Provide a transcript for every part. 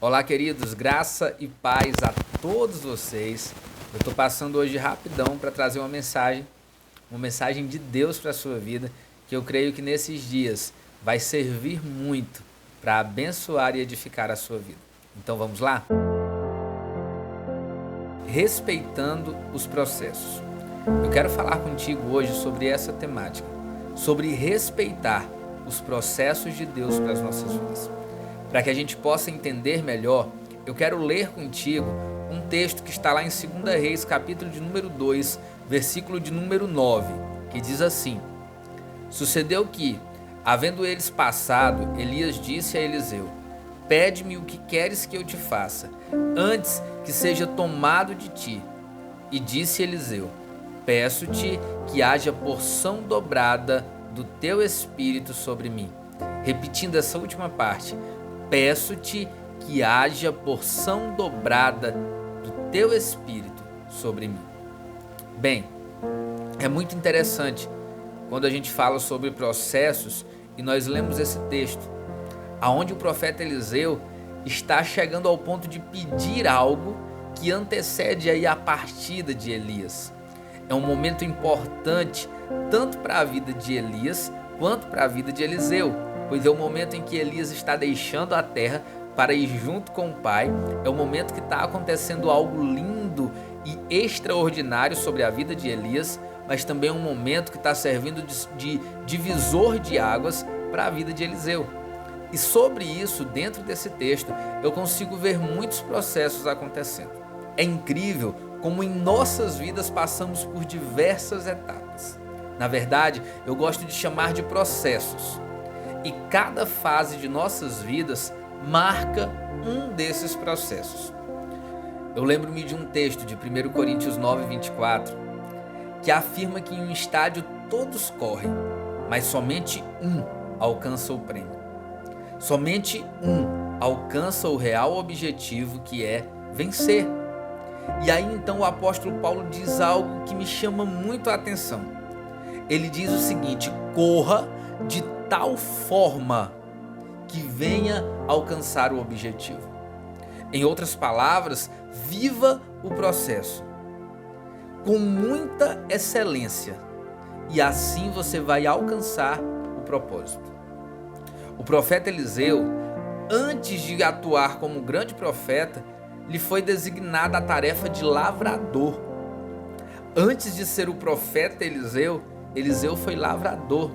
Olá, queridos, graça e paz a todos vocês. Eu estou passando hoje rapidão para trazer uma mensagem de Deus para a sua vida, que eu creio que nesses dias vai servir muito para abençoar e edificar a sua vida. Então vamos lá? Respeitando os processos. Eu quero falar contigo hoje sobre essa temática, sobre respeitar os processos de Deus para as nossas vidas. Para que a gente possa entender melhor, eu quero ler contigo um texto que está lá em 2 Reis, capítulo de número 2, versículo de número 9, que diz assim: Sucedeu que, havendo eles passado, Elias disse a Eliseu: Pede-me o que queres que eu te faça, antes que seja tomado de ti. E disse Eliseu: Peço-te que haja porção dobrada do teu espírito sobre mim. Repetindo essa última parte: Peço-te que haja porção dobrada do teu espírito sobre mim. Bem, é muito interessante quando a gente fala sobre processos e nós lemos esse texto, aonde o profeta Eliseu está chegando ao ponto de pedir algo que antecede aí a partida de Elias. É um momento importante tanto para a vida de Elias quanto para a vida de Eliseu, pois é o momento em que Elias está deixando a terra para ir junto com o pai. É o momento que está acontecendo algo lindo e extraordinário sobre a vida de Elias, mas também é um momento que está servindo de divisor de águas para a vida de Eliseu. E sobre isso, dentro desse texto, eu consigo ver muitos processos acontecendo. É incrível como em nossas vidas passamos por diversas etapas. Na verdade, eu gosto de chamar de processos. E cada fase de nossas vidas marca um desses processos. Eu lembro-me de um texto de 1 Coríntios 9, 24, que afirma que em um estádio todos correm, mas somente um alcança o prêmio. Somente um alcança o real objetivo, que é vencer. E aí então o apóstolo Paulo diz algo que me chama muito a atenção. Ele diz o seguinte: corra de tal forma que venha alcançar o objetivo. Em outras palavras, viva o processo com muita excelência e assim você vai alcançar o propósito. O profeta Eliseu, antes de atuar como grande profeta, lhe foi designada a tarefa de lavrador. Antes de ser o profeta Eliseu, Eliseu foi lavrador.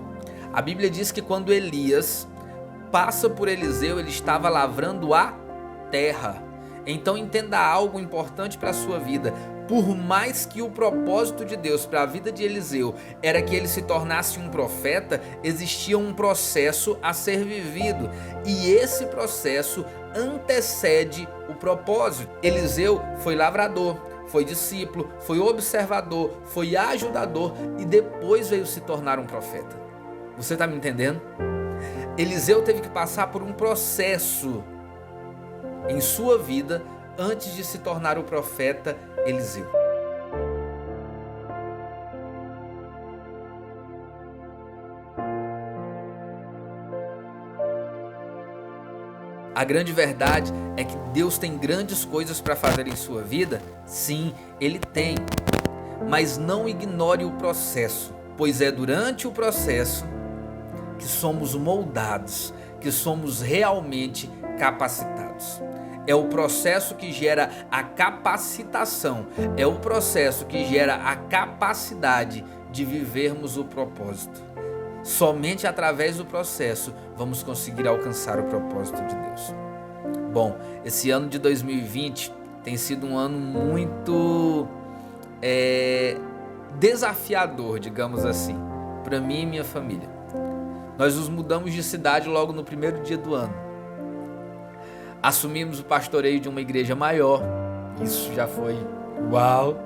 A Bíblia diz que quando Elias passa por Eliseu, ele estava lavrando a terra. Então entenda algo importante para a sua vida. Por mais que o propósito de Deus para a vida de Eliseu era que ele se tornasse um profeta, existia um processo a ser vivido. E esse processo antecede o propósito. Eliseu foi lavrador, foi discípulo, foi observador, foi ajudador e depois veio se tornar um profeta. Você está me entendendo? Eliseu teve que passar por um processo em sua vida antes de se tornar o profeta Eliseu. A grande verdade é que Deus tem grandes coisas para fazer em sua vida. Sim, Ele tem. Mas não ignore o processo, pois é durante o processo que somos moldados, que somos realmente capacitados. É o processo que gera a capacitação, é o processo que gera a capacidade de vivermos o propósito. Somente através do processo vamos conseguir alcançar o propósito de Deus. Bom, esse ano de 2020 tem sido um ano muito desafiador, digamos assim, para mim e minha família. Nós nos mudamos de cidade logo no primeiro dia do ano. Assumimos o pastoreio de uma igreja maior. Isso já foi uau!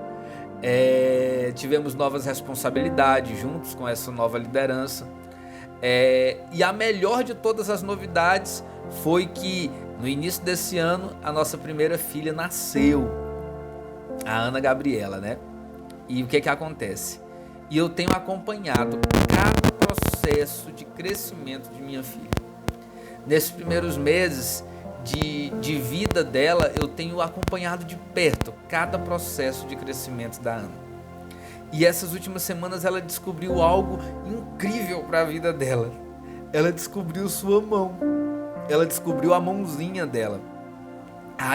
Tivemos novas responsabilidades juntos com essa nova liderança. E a melhor de todas as novidades foi que no início desse ano a nossa primeira filha nasceu, a Ana Gabriela, né? E o que acontece? E eu tenho acompanhado cada processo de crescimento de minha filha. Nesses primeiros meses, de vida dela, eu tenho acompanhado de perto cada processo de crescimento da Ana. E essas últimas semanas ela descobriu algo incrível para a vida dela. Ela descobriu sua mão. Ela descobriu a mãozinha dela.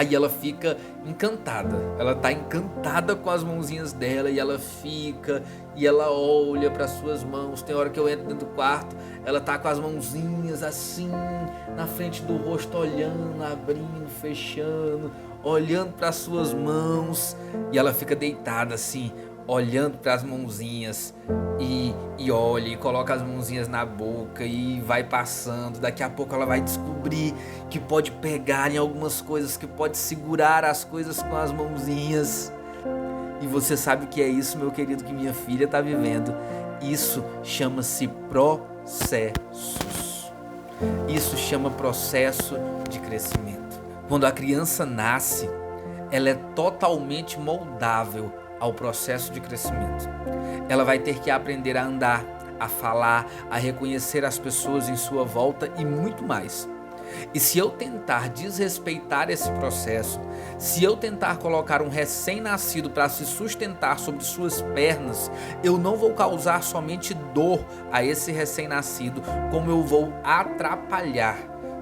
E ela fica encantada. Ela tá encantada com as mãozinhas dela e ela fica e ela olha para suas mãos. Tem hora que eu entro dentro do quarto, ela tá com as mãozinhas assim na frente do rosto, olhando, abrindo, fechando, olhando para suas mãos, e ela fica deitada assim, olhando para as mãozinhas e olha e coloca as mãozinhas na boca e vai passando. Daqui a pouco ela vai descobrir que pode pegar em algumas coisas, que pode segurar as coisas com as mãozinhas. E você sabe o que é isso, meu querido, que minha filha está vivendo? Isso chama-se processos. Isso chama processo de crescimento. Quando a criança nasce, ela é totalmente moldável ao processo de crescimento. Ela vai ter que aprender a andar, a falar, a reconhecer as pessoas em sua volta e muito mais. E se eu tentar desrespeitar esse processo, se eu tentar colocar um recém-nascido para se sustentar sobre suas pernas, eu não vou causar somente dor a esse recém-nascido, como eu vou atrapalhar,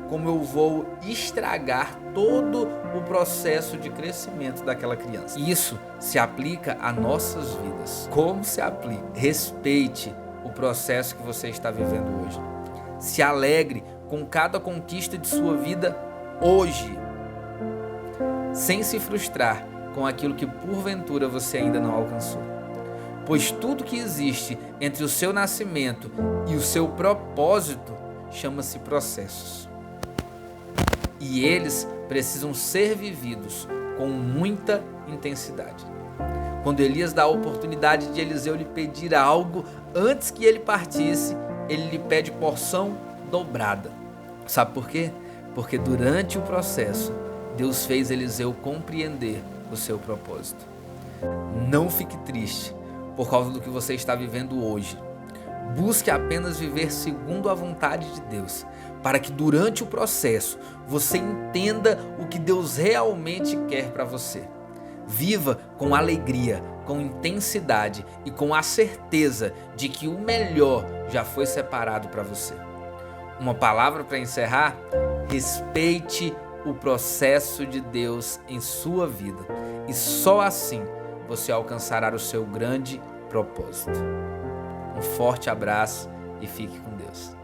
como eu vou estragar todo o processo de crescimento daquela criança. Isso se aplica a nossas vidas. Como se aplica? Respeite o processo que você está vivendo hoje. Se alegre com cada conquista de sua vida hoje, sem se frustrar com aquilo que porventura você ainda não alcançou. Pois tudo que existe entre o seu nascimento e o seu propósito chama-se processos. E eles precisam ser vividos com muita intensidade. Quando Elias dá a oportunidade de Eliseu lhe pedir algo, antes que ele partisse, ele lhe pede porção dobrada. Sabe por quê? Porque durante o processo, Deus fez Eliseu compreender o seu propósito. Não fique triste por causa do que você está vivendo hoje. Busque apenas viver segundo a vontade de Deus, para que durante o processo você entenda o que Deus realmente quer para você. Viva com alegria, com intensidade e com a certeza de que o melhor já foi separado para você. Uma palavra para encerrar: respeite o processo de Deus em sua vida, e só assim você alcançará o seu grande propósito. Um forte abraço e fique com Deus.